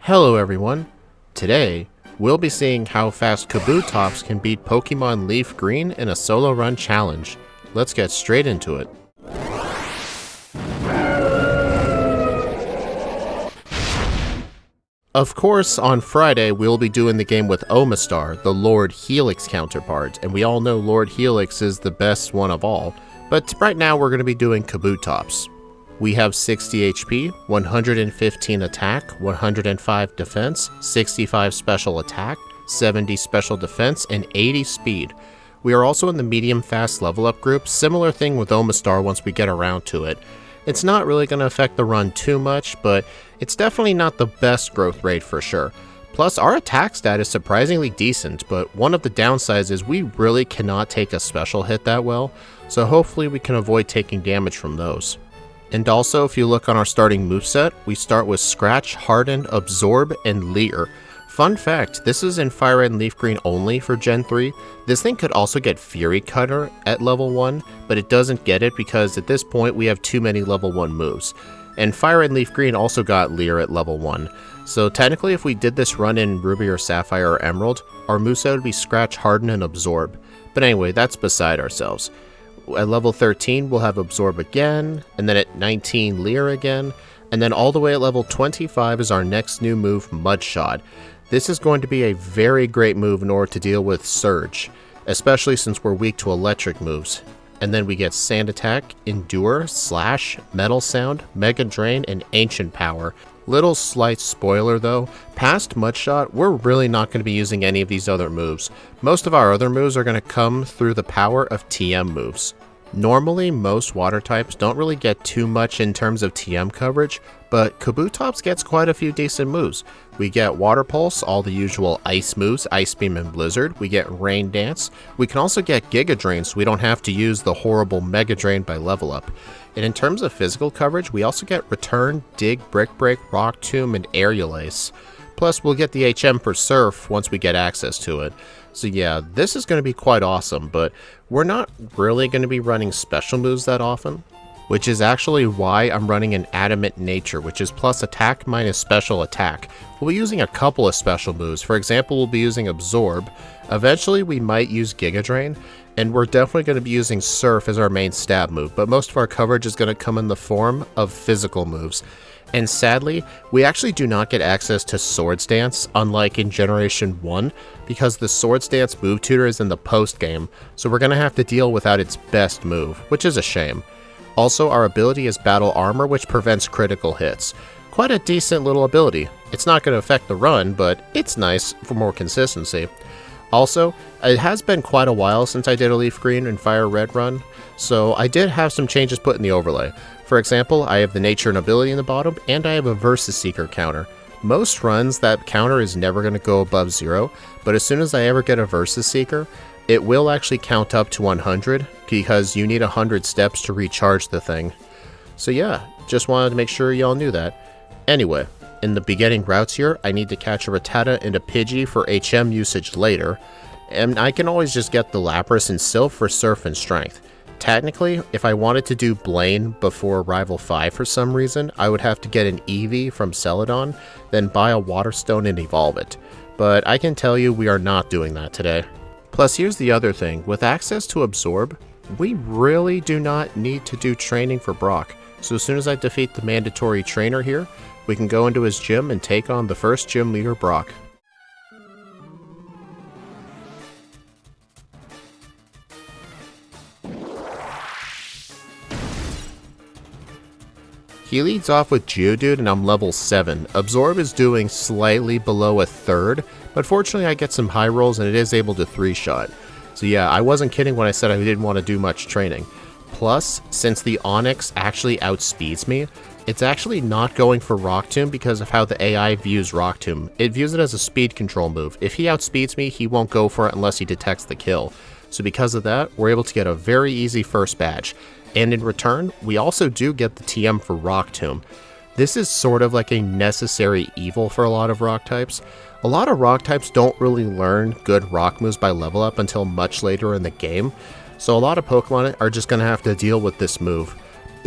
Hello everyone! Today, we'll be seeing how fast Kabutops can beat Pokemon Leafgreen in a solo run challenge. Let's get straight into it. Of course, on Friday, we'll be doing the game with Omastar, the Lord Helix counterpart, and we all know Lord Helix is the best one of all, but right now we're going to be doing Kabutops. We have 60 HP, 115 attack, 105 defense, 65 special attack, 70 special defense, and 80 speed. We are also in the medium fast level up group, similar thing with Omastar once we get around to it. It's not really going to affect the run too much, but it's definitely not the best growth rate for sure. Plus, our attack stat is surprisingly decent, but one of the downsides is we really cannot take a special hit that well, so hopefully we can avoid taking damage from those. And also, if you look on our starting moveset, we start with Scratch, Harden, Absorb, and Leer. Fun fact, this is in Fire Red and Leaf Green only for Gen 3. This thing could also get Fury Cutter at level 1, but it doesn't get it because at this point we have too many level 1 moves. And Fire Red and Leaf Green also got Leer at level 1. So technically if we did this run in Ruby or Sapphire or Emerald, our moveset would be Scratch, Harden, and Absorb. But anyway, that's beside ourselves. At level 13, we'll have Absorb again, and then at 19, Leer again, and then all the way at level 25 is our next new move, Mudshot. This is going to be a very great move in order to deal with Surge, especially since we're weak to electric moves. And then we get Sand Attack, Endure, Slash, Metal Sound, Mega Drain, and Ancient Power. Little slight spoiler though, past Mudshot, we're really not going to be using any of these other moves. Most of our other moves are going to come through the power of TM moves. Normally, most water types don't really get too much in terms of TM coverage, but Kabutops gets quite a few decent moves. We get Water Pulse, all the usual ice moves, Ice Beam and Blizzard. We get Rain Dance. We can also get Giga Drain, so we don't have to use the horrible Mega Drain by level up. And in terms of physical coverage, we also get Return, Dig, Brick Break, Rock Tomb, and Aerial Ace. Plus, we'll get the HM for Surf once we get access to it. So yeah, this is going to be quite awesome, but we're not really going to be running special moves that often, which is actually why I'm running an Adamant Nature, which is plus attack minus special attack. We'll be using a couple of special moves. For example, we'll be using Absorb. Eventually, we might use Giga Drain, and we're definitely going to be using Surf as our main stab move, but most of our coverage is going to come in the form of physical moves. And sadly, we actually do not get access to Swords Dance, unlike in Generation 1, because the Swords Dance move tutor is in the post-game, so we're going to have to deal without its best move, which is a shame. Also, our ability is Battle Armor, which prevents critical hits. Quite a decent little ability. It's not going to affect the run, but it's nice for more consistency. Also, it has been quite a while since I did a Leaf Green and Fire Red run, so I did have some changes put in the overlay. For example, I have the Nature and Ability in the bottom, and I have a Versus Seeker counter. Most runs, that counter is never going to go above 0, but as soon as I ever get a Versus Seeker, it will actually count up to 100, because you need 100 steps to recharge the thing. So yeah, just wanted to make sure y'all knew that. Anyway, in the beginning routes here, I need to catch a Rattata and a Pidgey for HM usage later, and I can always just get the Lapras and Sylph for Surf and Strength. Technically, if I wanted to do Blaine before Rival 5 for some reason, I would have to get an Eevee from Celadon, then buy a Water Stone and evolve it. But I can tell you we are not doing that today. Plus, here's the other thing, with access to Absorb, we really do not need to do training for Brock. So as soon as I defeat the mandatory trainer here, we can go into his gym and take on the first gym leader, Brock. He leads off with Geodude and I'm level 7. Absorb is doing slightly below a third, but fortunately I get some high rolls and it is able to 3-shot. So yeah, I wasn't kidding when I said I didn't want to do much training. Plus, since the Onix actually outspeeds me, it's actually not going for Rock Tomb because of how the AI views Rock Tomb. It views it as a speed control move. If he outspeeds me, he won't go for it unless he detects the kill. So because of that, we're able to get a very easy first badge. And in return, we also do get the TM for Rock Tomb. This is sort of like a necessary evil for a lot of rock types. A lot of rock types don't really learn good rock moves by level up until much later in the game, so a lot of Pokemon are just going to have to deal with this move.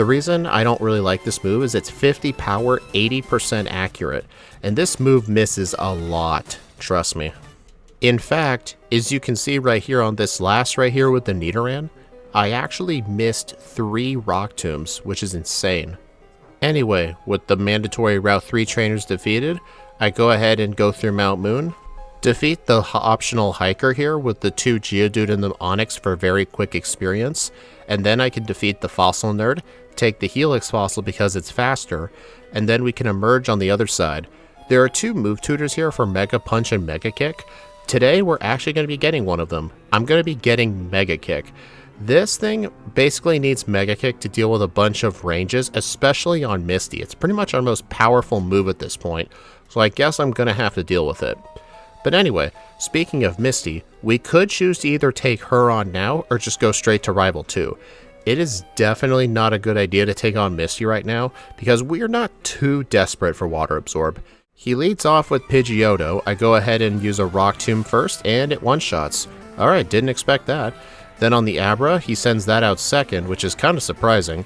The reason I don't really like this move is it's 50 power, 80% accurate, and this move misses a lot, trust me. In fact, as you can see right here on this last right here with the Nidoran, I actually missed 3 Rock Tombs, which is insane. Anyway, with the mandatory Route 3 trainers defeated, I go ahead and go through Mount Moon, defeat the optional hiker here with the 2 Geodude and the Onix for very quick experience, and then I can defeat the Fossil Nerd, take the Helix Fossil because it's faster, and then we can emerge on the other side. There are 2 move tutors here for Mega Punch and Mega Kick. Today we're actually going to be getting one of them. I'm going to be getting Mega Kick. This thing basically needs Mega Kick to deal with a bunch of ranges, especially on Misty. It's pretty much our most powerful move at this point, so I guess I'm going to have to deal with it. But anyway, speaking of Misty, we could choose to either take her on now or just go straight to Rival 2. It is definitely not a good idea to take on Misty right now because we are not too desperate for Water Absorb. He leads off with Pidgeotto. I go ahead and use a Rock Tomb first and it one-shots. Alright, didn't expect that. Then on the Abra, he sends that out second, which is kind of surprising.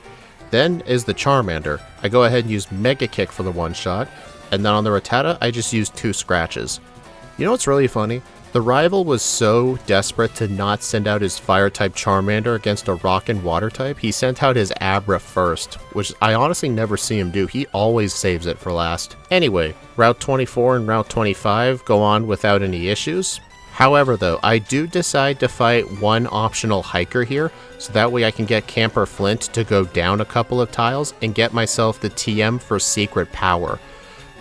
Then is the Charmander. I go ahead and use Mega Kick for the one-shot, and then on the Rattata, I just use 2 scratches. You know what's really funny? The rival was so desperate to not send out his Fire-type Charmander against a Rock and Water-type, he sent out his Abra first, which I honestly never see him do. He always saves it for last. Anyway, Route 24 and Route 25 go on without any issues. However though, I do decide to fight one optional hiker here, so that way I can get Camper Flint to go down a couple of tiles and get myself the TM for secret power.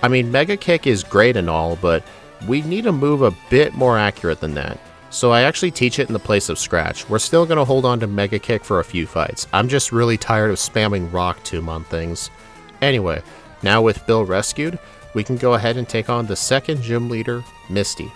I mean, Mega Kick is great and all, but we need a move a bit more accurate than that. So I actually teach it in the place of Scratch. We're still going to hold on to Mega Kick for a few fights. I'm just really tired of spamming Rock Tomb on things. Anyway, now with Bill rescued, we can go ahead and take on the second gym leader, Misty.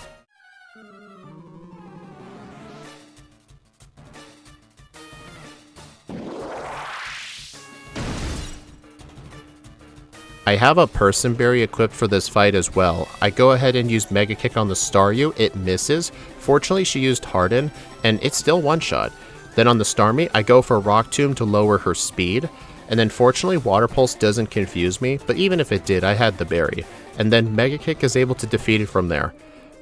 I have a Person Berry equipped for this fight as well. I go ahead and use Mega Kick on the Staryu, it misses. Fortunately she used Harden, and it's still one-shot. Then on the Starmie, I go for Rock Tomb to lower her speed. And then fortunately Water Pulse doesn't confuse me, but even if it did, I had the berry. And then Mega Kick is able to defeat it from there.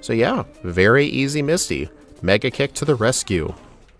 So yeah, very easy Misty. Mega Kick to the rescue.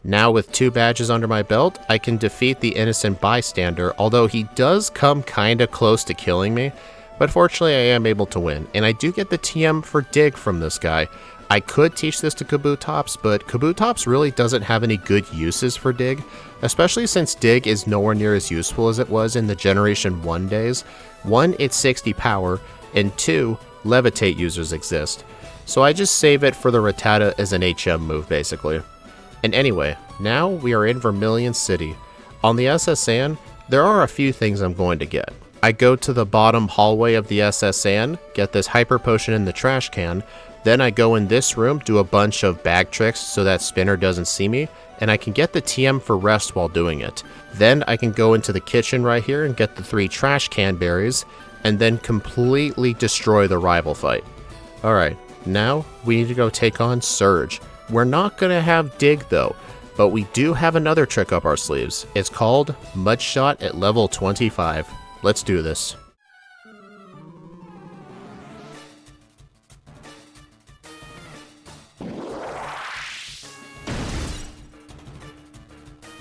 Now with 2 badges under my belt, I can defeat the innocent bystander, although he does come kinda close to killing me, but fortunately I am able to win, and I do get the TM for Dig from this guy. I could teach this to Kabutops, but Kabutops really doesn't have any good uses for Dig, especially since Dig is nowhere near as useful as it was in the Generation 1 days. 1, it's 60 power, and 2, Levitate users exist. So I just save it for the Rattata as an HM move, basically. And anyway, now we are in Vermilion City. On the SS Anne, there are a few things I'm going to get. I go to the bottom hallway of the SS Anne, get this Hyper Potion in the trash can, then I go in this room, do a bunch of bag tricks so that Spinner doesn't see me, and I can get the TM for rest while doing it. Then I can go into the kitchen right here and get the 3 trash can berries, and then completely destroy the rival fight. Alright, now we need to go take on Surge. We're not going to have Dig though, but we do have another trick up our sleeves. It's called Mudshot at level 25. Let's do this.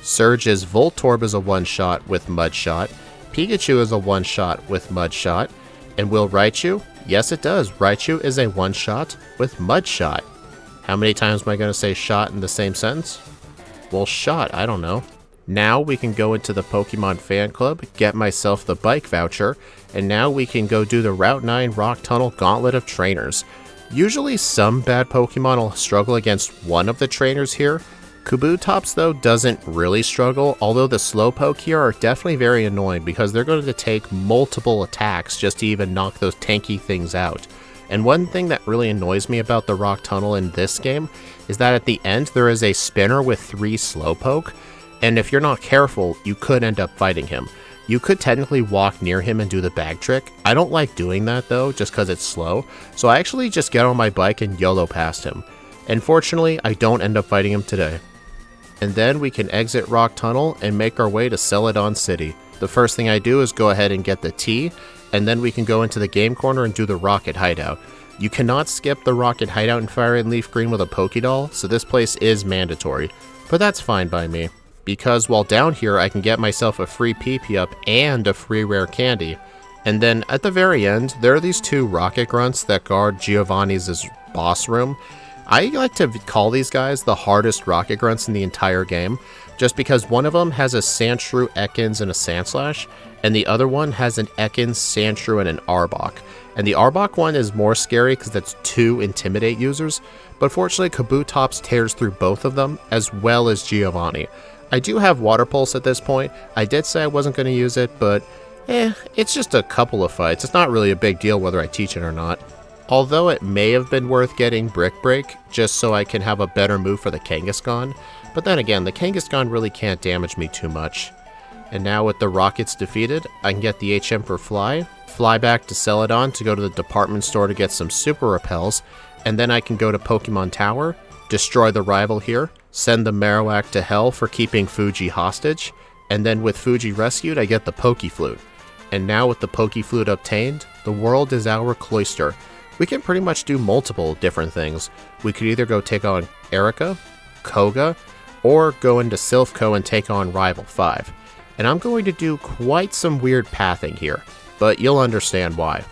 Surge's Voltorb is a one-shot with Mudshot, Pikachu is a one-shot with Mudshot, and will Raichu? Yes it does, Raichu is a one-shot with Mudshot. How many times am I going to say shot in the same sentence? Well, shot, I don't know. Now we can go into the Pokemon Fan Club, get myself the bike voucher, and now we can go do the Route 9 Rock Tunnel Gauntlet of Trainers. Usually some bad Pokemon will struggle against one of the trainers here. Kabutops though doesn't really struggle, although the Slowpoke here are definitely very annoying because they're going to take multiple attacks just to even knock those tanky things out. And one thing that really annoys me about the Rock Tunnel in this game is that at the end there is a Spinner with 3 Slowpoke, and if you're not careful, you could end up fighting him. You could technically walk near him and do the bag trick. I don't like doing that though, just because it's slow, so I actually just get on my bike and YOLO past him. And fortunately, I don't end up fighting him today. And then we can exit Rock Tunnel and make our way to Celadon City. The first thing I do is go ahead and get the tea, and then we can go into the game corner and do the rocket hideout. You cannot skip the rocket hideout in Fire and Leaf Green with a Pokédoll, so this place is mandatory, but that's fine by me, because while down here I can get myself a free PP up and a free rare candy. And then at the very end, there are these two rocket grunts that guard Giovanni's boss room. I like to call these guys the hardest rocket grunts in the entire game, just because one of them has a Sandshrew, Ekans, and a Sandslash, and the other one has an Ekans, Sandshrew, and an Arbok. And the Arbok one is more scary because that's 2 Intimidate users, but fortunately Kabutops tears through both of them, as well as Giovanni. I do have Water Pulse at this point. I did say I wasn't going to use it, but it's just a couple of fights. It's not really a big deal whether I teach it or not. Although it may have been worth getting Brick Break, just so I can have a better move for the Kangaskhan. But then again, the Kangaskhan really can't damage me too much. And now with the rockets defeated, I can get the HM for Fly, fly back to Celadon to go to the department store to get some Super Repels, and then I can go to Pokemon Tower, destroy the rival here, send the Marowak to hell for keeping Fuji hostage, and then with Fuji rescued, I get the Pokeflute. And now with the Pokeflute obtained, the world is our cloister. We can pretty much do multiple different things. We could either go take on Erica, Koga, or go into Silphco and take on Rival 5. And I'm going to do quite some weird pathing here, but you'll understand why.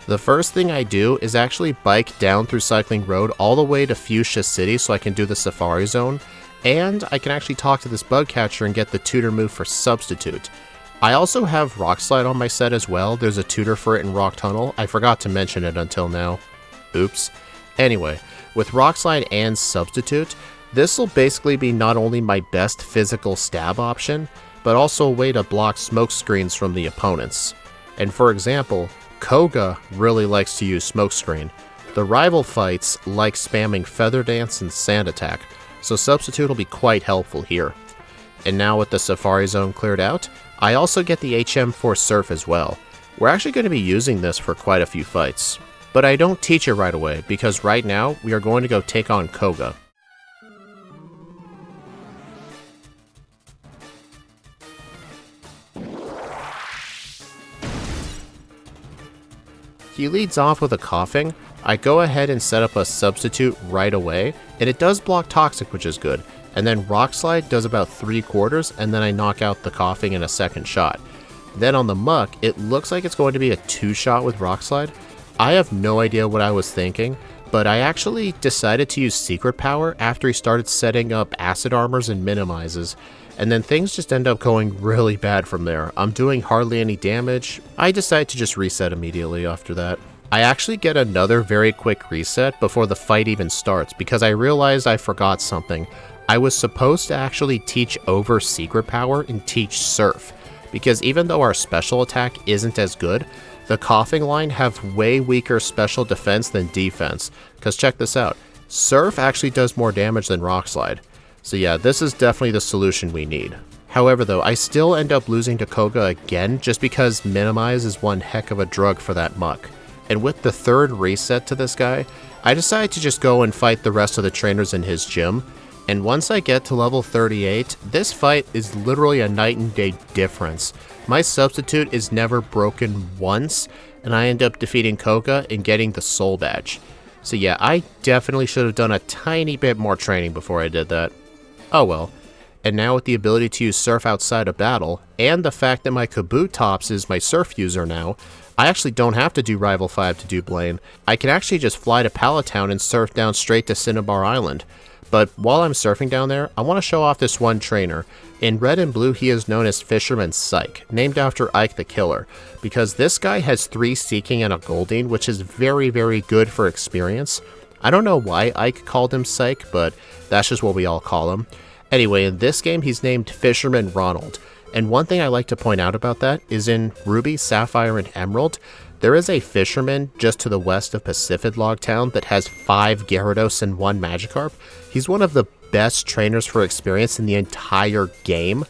The first thing I do is actually bike down through Cycling Road all the way to Fuchsia City so I can do the Safari Zone, and I can actually talk to this bug catcher and get the tutor move for Substitute. I also have Rock Slide on my set as well. There's a tutor for it in Rock Tunnel. I forgot to mention it until now. Oops. Anyway, with Rock Slide and Substitute, this will basically be not only my best physical stab option, but also a way to block smoke screens from the opponents. And for example, Koga really likes to use smoke screen. The rival fights like spamming Feather Dance and Sand Attack, so Substitute will be quite helpful here. And now with the Safari Zone cleared out, I also get the HM for Surf as well. We're actually going to be using this for quite a few fights. But I don't teach it right away, because right now we are going to go take on Koga. He leads off with a Coughing. I go ahead and set up a Substitute right away, and it does block Toxic, which is good. And then Rock Slide does about 3/4, and then I knock out the Coughing in a second shot. Then on the Muck, it looks like it's going to be a 2-shot with Rock Slide. I have no idea what I was thinking, but I actually decided to use Secret Power after he started setting up Acid Armors and Minimizes, and then things just end up going really bad from there. I'm doing hardly any damage. I decide to just reset immediately after that. I actually get another very quick reset before the fight even starts because I realized I forgot something. I was supposed to actually teach over Secret Power and teach Surf, because even though our special attack isn't as good, the Coughing line have way weaker special defense than defense, because check this out, Surf actually does more damage than Rock Slide. So yeah, this is definitely the solution we need. However though, I still end up losing to Koga again just because Minimize is one heck of a drug for that Muck. And with the third reset to this guy, I decided to just go and fight the rest of the trainers in his gym. And once I get to level 38, this fight is literally a night and day difference. My Substitute is never broken once, and I end up defeating Koga and getting the Soul Badge. So yeah, I definitely should have done a tiny bit more training before I did that. Oh well. And now with the ability to use Surf outside of battle, and the fact that my Kabutops is my Surf user now, I actually don't have to do Rival 5 to do Blaine. I can actually just fly to Pallet Town and surf down straight to Cinnabar Island. But while I'm surfing down there, I want to show off this one trainer. In Red and Blue, he is known as Fisherman Psych, named after Ike the Killer, because this guy has 3 Seeking and a Goldeen, which is very, very good for experience. I don't know why Ike called him Psych, but that's just what we all call him. Anyway, in this game, he's named Fisherman Ronald. And one thing I like to point out about that is in Ruby, Sapphire, and Emerald, there is a fisherman just to the west of Pacific Log Town that has 5 Gyarados and 1 Magikarp. He's one of the best trainers for experience in the entire game,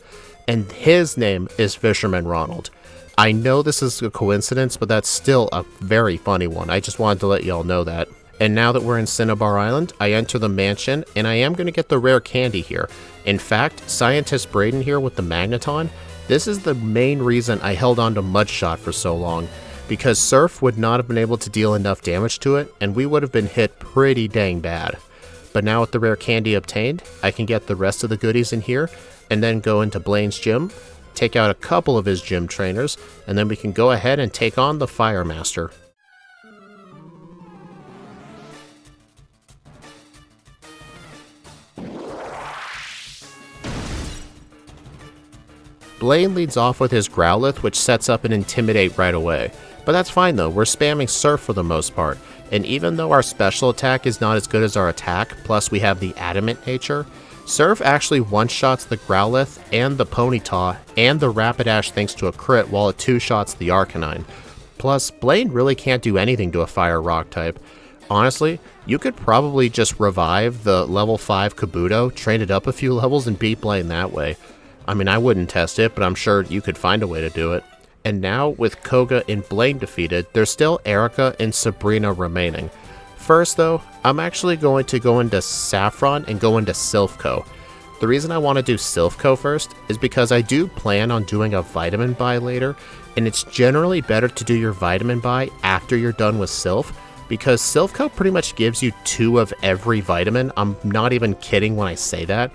and his name is Fisherman Ronald. I know this is a coincidence, but that's still a very funny one. I just wanted to let y'all know that. And now that we're in Cinnabar Island, I enter the mansion, and I am going to get the rare candy here. In fact, Scientist Braden here with the Magneton, This is the main reason I held on to Mudshot for so long, because Surf would not have been able to deal enough damage to it, and we would have been hit pretty dang bad. But now with the rare candy obtained, I can get the rest of the goodies in here, and then go into Blaine's gym, take out a couple of his gym trainers, and then we can go ahead and take on the Fire Master. Blaine leads off with his Growlithe, which sets up an Intimidate right away. But that's fine though, we're spamming Surf for the most part, and even though our special attack is not as good as our attack, plus we have the Adamant nature, Surf actually one-shots the Growlithe and the Ponyta and the Rapidash thanks to a crit, while it two-shots the Arcanine. Plus, Blaine really can't do anything to a Fire Rock type. Honestly, you could probably just revive the level 5 Kabuto, train it up a few levels, and beat Blaine that way. I mean, I wouldn't test it, but I'm sure you could find a way to do it. And now, with Koga and Blaine defeated, there's still Erica and Sabrina remaining. First though, I'm actually going to go into Saffron and go into Silphco. The reason I want to do Silphco first is because I do plan on doing a vitamin buy later, and it's generally better to do your vitamin buy after you're done with Silph, because Silphco pretty much gives you 2 of every vitamin. I'm not even kidding when I say that.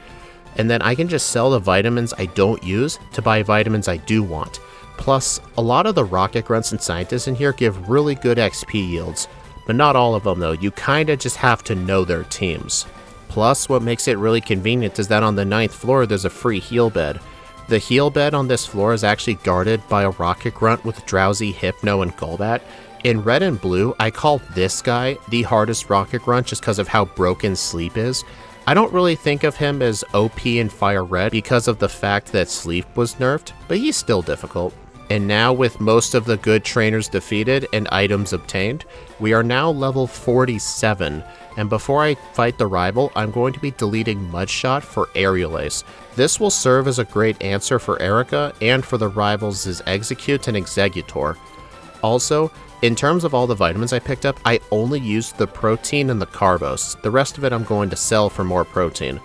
And then I can just sell the vitamins I don't use to buy vitamins I do want. Plus, a lot of the rocket grunts and scientists in here give really good XP yields, but not all of them though, you kinda just have to know their teams. Plus, what makes it really convenient is that on the 9th floor there's a free heal bed. The heal bed on this floor is actually guarded by a rocket grunt with Drowsy, Hypno, and Golbat. In red and blue, I call this guy the hardest rocket grunt just because of how broken Sleep is. I don't really think of him as OP in Fire Red because of the fact that Sleep was nerfed, but he's still difficult. And now with most of the good trainers defeated and items obtained, we are now level 47, and before I fight the rival, I'm going to be deleting Mudshot for Aerial Ace. This will serve as a great answer for Erica and for the rivals' Execute and Executor. Also, in terms of all the vitamins I picked up, I only used the protein and the carbos. The rest of it I'm going to sell for more protein.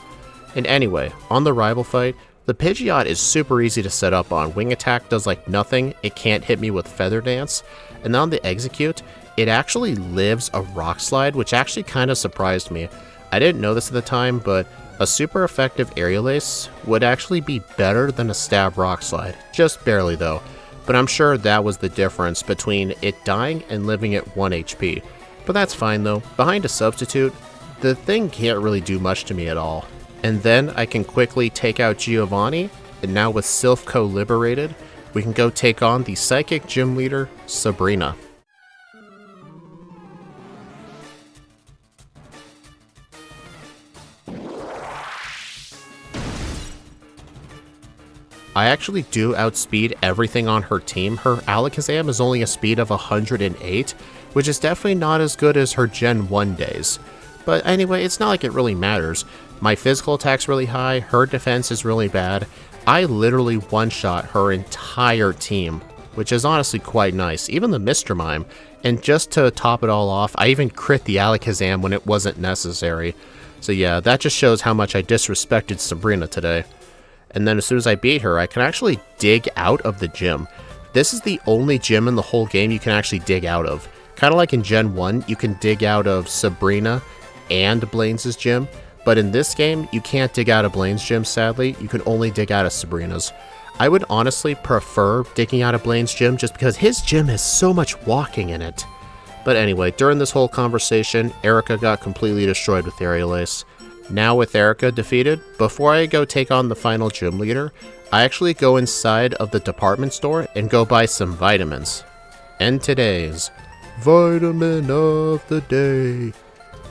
And anyway, on the rival fight, the Pidgeot is super easy to set up on. Wing Attack does like nothing, it can't hit me with Feather Dance. And on the Execute, it actually lives a Rock Slide, which actually kind of surprised me. I didn't know this at the time, but a super effective Aerial Ace would actually be better than a Stab Rock Slide. Just barely though. But I'm sure that was the difference between it dying and living at 1 HP. But that's fine though. Behind a substitute, the thing can't really do much to me at all. And then I can quickly take out Giovanni, and now with Silphco liberated, we can go take on the Psychic Gym Leader, Sabrina. I actually do outspeed everything on her team. Her Alakazam is only a speed of 108, which is definitely not as good as her Gen 1 days. But anyway, it's not like it really matters. My physical attack's really high, her defense is really bad. I literally one-shot her entire team, which is honestly quite nice, even the Mr. Mime. And just to top it all off, I even crit the Alakazam when it wasn't necessary. So yeah, that just shows how much I disrespected Sabrina today. And then as soon as I beat her, I can actually dig out of the gym. This is the only gym in the whole game you can actually dig out of. Kind of like in Gen 1, you can dig out of Sabrina and Blaine's gym. But in this game, you can't dig out of Blaine's gym, sadly. You can only dig out of Sabrina's. I would honestly prefer digging out of Blaine's gym just because his gym has so much walking in it. But anyway, during this whole conversation, Erica got completely destroyed with Aerial Ace. Now with Erica defeated, before I go take on the final gym leader, I actually go inside of the department store and go buy some vitamins. And today's vitamin of the day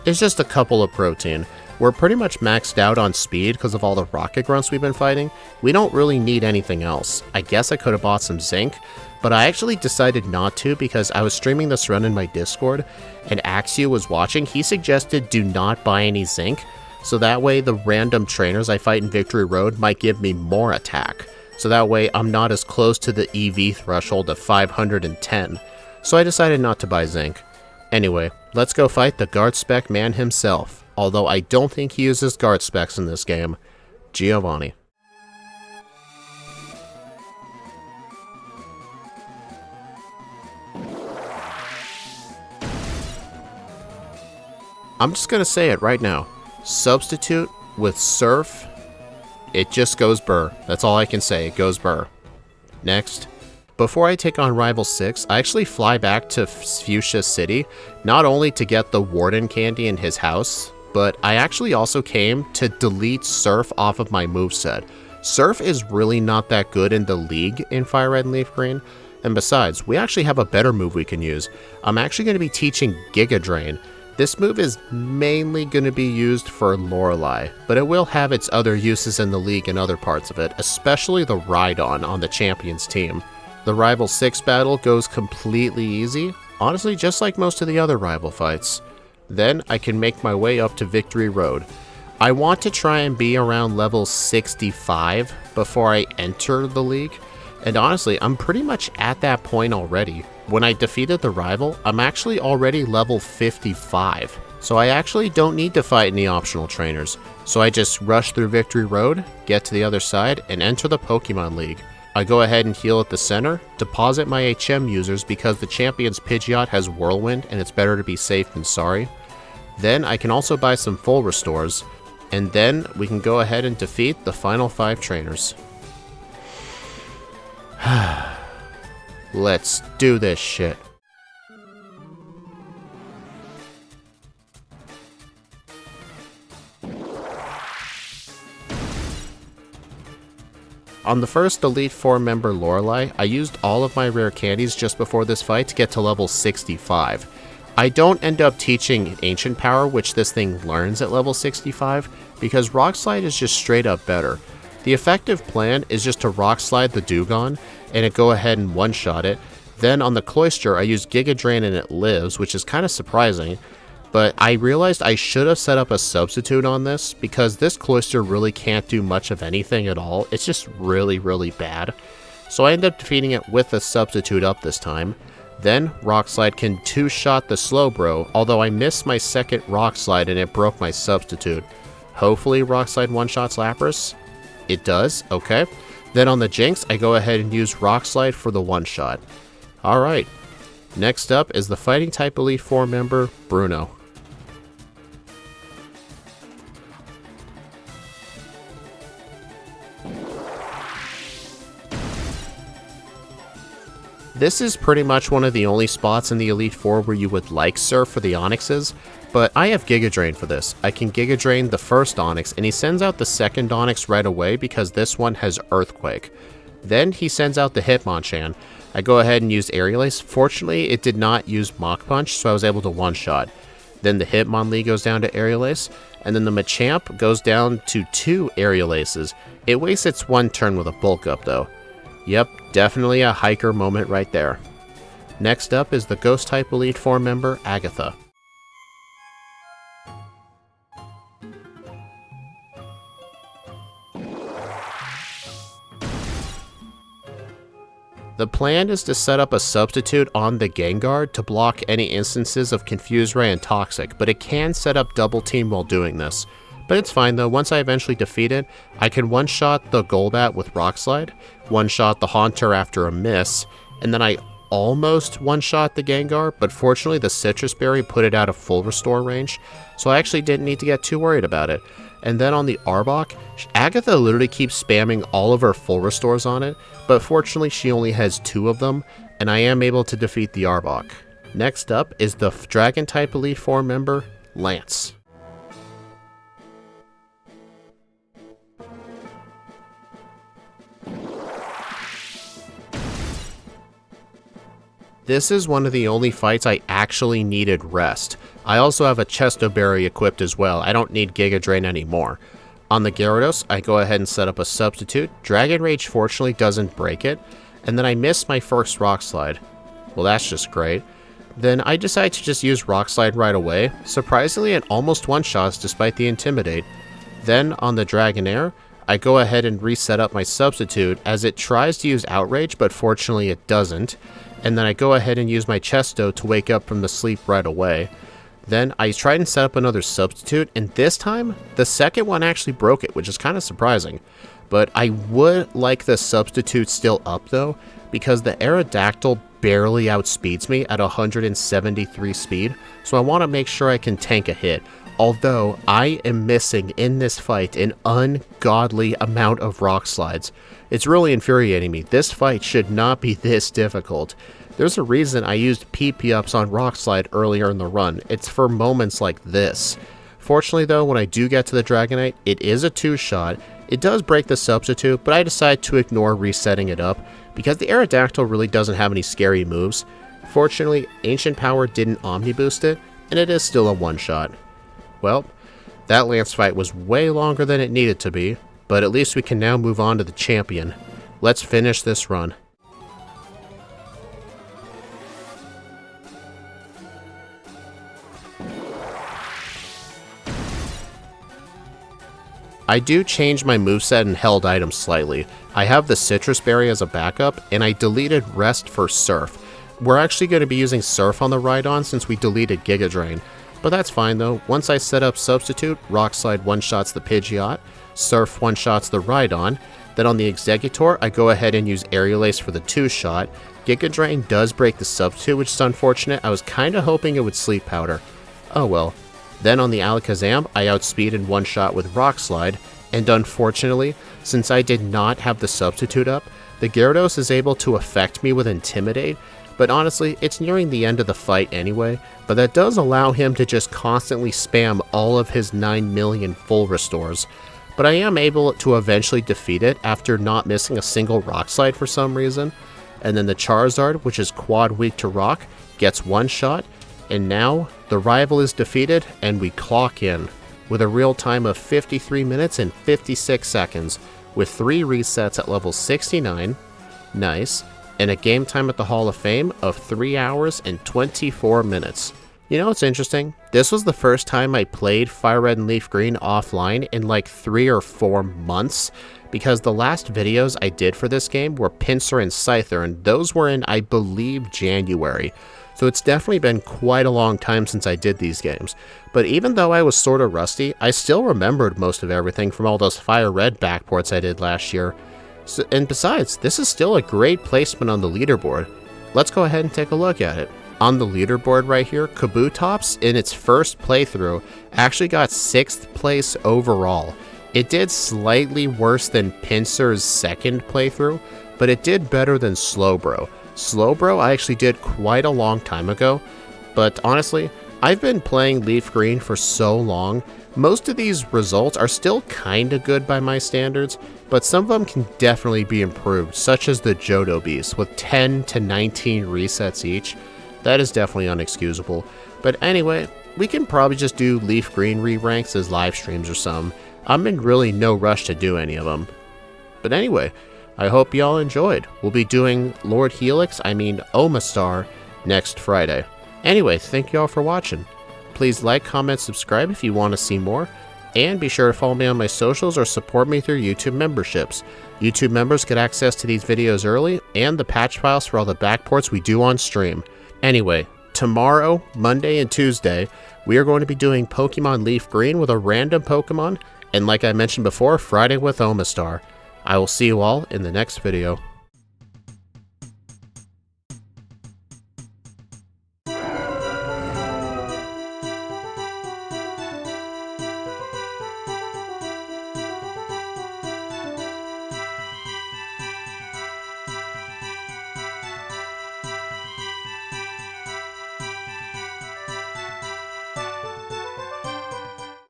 is just a couple of protein. We're pretty much maxed out on speed because of all the rocket grunts we've been fighting. We don't really need anything else. I guess I could have bought some zinc, but I actually decided not to because I was streaming this run in my Discord and Axio was watching. He suggested do not buy any zinc, so that way the random trainers I fight in Victory Road might give me more attack. So that way I'm not as close to the EV threshold of 510. So I decided not to buy zinc. Anyway, let's go fight the guard spec man himself. Although I don't think he uses guard specs in this game, Giovanni. I'm just going to say it right now. Substitute with Surf, it just goes burr. That's all I can say, it goes burr. Next. Before I take on Rival 6, I actually fly back to Fuchsia City, not only to get the Warden candy in his house, but I actually also came to delete Surf off of my moveset. Surf is really not that good in the league in Fire Red and Leaf Green, and besides, we actually have a better move we can use. I'm actually going to be teaching Giga Drain. This move is mainly going to be used for Lorelei, but it will have its other uses in the league and other parts of it, especially the Rhydon on the Champions team. The Rival 6 battle goes completely easy, honestly just like most of the other Rival fights. Then I can make my way up to Victory Road. I want to try and be around level 65 before I enter the league, and honestly I'm pretty much at that point already. When I defeated the Rival, I'm actually already level 55, so I actually don't need to fight any optional trainers. So I just rush through Victory Road, get to the other side, and enter the Pokemon League. I go ahead and heal at the center, deposit my HM users because the Champion's Pidgeot has Whirlwind and it's better to be safe than sorry. Then I can also buy some full restores, and then we can go ahead and defeat the final 5 trainers. Let's do this shit. On the first Elite 4 member Lorelei, I used all of my rare candies just before this fight to get to level 65. I don't end up teaching Ancient Power, which this thing learns at level 65, because Rock Slide is just straight up better. The effective plan is just to Rock Slide the Dewgong, and it go ahead and one-shot it. Then on the Cloyster, I use Giga Drain and it lives, which is kind of surprising. But I realized I should have set up a substitute on this, because this Cloyster really can't do much of anything at all. It's just really, really bad. So I end up defeating it with a substitute up this time. Then Rock Slide can 2-shot the Slowbro, although I missed my second Rock Slide and it broke my substitute. Hopefully Rock Slide one-shots Lapras. It does, okay. Then on the Jinx, I go ahead and use Rock Slide for the one-shot. Alright. Next up is the Fighting type Elite 4 member, Bruno. This is pretty much one of the only spots in the Elite Four where you would like Surf for the Onixes, but I have Giga Drain for this. I can Giga Drain the first Onix, and he sends out the second Onix right away because this one has Earthquake. Then he sends out the Hitmonchan. I go ahead and use Aerial Ace. Fortunately, it did not use Mach Punch, so I was able to one-shot. Then the Hitmonlee goes down to Aerial Ace, and then the Machamp goes down to 2 Aerial Aces. It wastes its one turn with a Bulk Up though. Yep, definitely a hiker moment right there. Next up is the Ghost type Elite Four member, Agatha. The plan is to set up a substitute on the Gengar to block any instances of Confuse Ray and Toxic, but it can set up Double Team while doing this. But it's fine though, once I eventually defeat it, I can one-shot the Golbat with Rock Slide, one-shot the Haunter after a miss, and then I almost one-shot the Gengar, but fortunately the Citrus Berry put it out of full restore range, so I actually didn't need to get too worried about it. And then on the Arbok, Agatha literally keeps spamming all of her full restores on it, but fortunately she only has 2 of them, and I am able to defeat the Arbok. Next up is the Dragon type Elite Four member, Lance. This is one of the only fights I actually needed rest. I also have a Chesto Berry equipped as well. I don't need Giga Drain anymore. On the Gyarados, I go ahead and set up a substitute. Dragon Rage fortunately doesn't break it, and then I miss my first Rock Slide. Well, that's just great. Then I decide to just use Rock Slide right away. Surprisingly, it almost one-shots despite the Intimidate. Then on the Dragonair, I go ahead and reset up my substitute as it tries to use Outrage, but fortunately it doesn't. And then I go ahead and use my Chesto to wake up from the sleep right away. Then I try and set up another substitute, and this time, the second one actually broke it, which is kind of surprising. But I would like the substitute still up though, because the Aerodactyl barely outspeeds me at 173 speed, so I want to make sure I can tank a hit. Although I am missing in this fight an ungodly amount of rock slides. It's really infuriating me. This fight should not be this difficult. There's a reason I used PP ups on rock slide earlier in the run. It's for moments like this. Fortunately though, when I do get to the Dragonite, it is a 2-shot. It does break the substitute, but I decide to ignore resetting it up because the Aerodactyl really doesn't have any scary moves. Fortunately, Ancient Power didn't Omni Boost it, and it is still a 1-shot. Well, that Lance fight was way longer than it needed to be, but at least we can now move on to the champion. Let's finish this run. I do change my moveset and held items slightly. I have the Citrus Berry as a backup, and I deleted Rest for Surf. We're actually going to be using Surf on the Rhydon since we deleted Giga Drain. But that's fine though. Once I set up Substitute, Rock Slide one-shots the Pidgeot, Surf one-shots the Rhydon, then on the Exeggutor, I go ahead and use Aerial Ace for the 2-shot. Giga Drain does break the Substitute, which is unfortunate. I was kinda hoping it would Sleep Powder. Oh well. Then on the Alakazam, I outspeed in 1-shot with Rock Slide, and unfortunately, since I did not have the Substitute up, the Gyarados is able to affect me with Intimidate, but honestly, it's nearing the end of the fight anyway, but that does allow him to just constantly spam all of his 9 million full restores. But I am able to eventually defeat it after not missing a single Rock Slide for some reason, and then the Charizard, which is quad weak to Rock, gets 1-shot, and now the rival is defeated and we clock in with a real time of 53 minutes and 56 seconds with 3 resets at level 69, nice, and a game time at the Hall of Fame of 3 hours and 24 minutes. You know what's interesting? This was the first time I played Fire Red and Leaf Green offline in like 3 or 4 months, because the last videos I did for this game were Pinsir and Scyther, and those were in, I believe, January. So it's definitely been quite a long time since I did these games. But even though I was sort of rusty, I still remembered most of everything from all those Fire Red backports I did last year. So, and besides, this is still a great placement on the leaderboard. Let's go ahead and take a look at it. On the leaderboard right here, Kabutops, in its first playthrough, actually got 6th place overall. It did slightly worse than Pinsir's second playthrough, but it did better than Slowbro. Slowbro I actually did quite a long time ago, but honestly, I've been playing Leaf Green for so long, most of these results are still kinda good by my standards, but some of them can definitely be improved, such as the Johto Beast with 10 to 19 resets each. That is definitely unexcusable. But anyway, we can probably just do Leaf Green re-ranks as live streams or some. I'm in really no rush to do any of them. But anyway, I hope y'all enjoyed. We'll be doing Lord Helix, Omastar, next Friday. Anyway, thank y'all for watching. Please like, comment, subscribe if you want to see more, and be sure to follow me on my socials or support me through YouTube memberships. YouTube members get access to these videos early, and the patch files for all the backports we do on stream. Anyway, tomorrow, Monday and Tuesday, we are going to be doing Pokemon Leaf Green with a random Pokemon, and like I mentioned before, Friday with Omastar. I will see you all in the next video.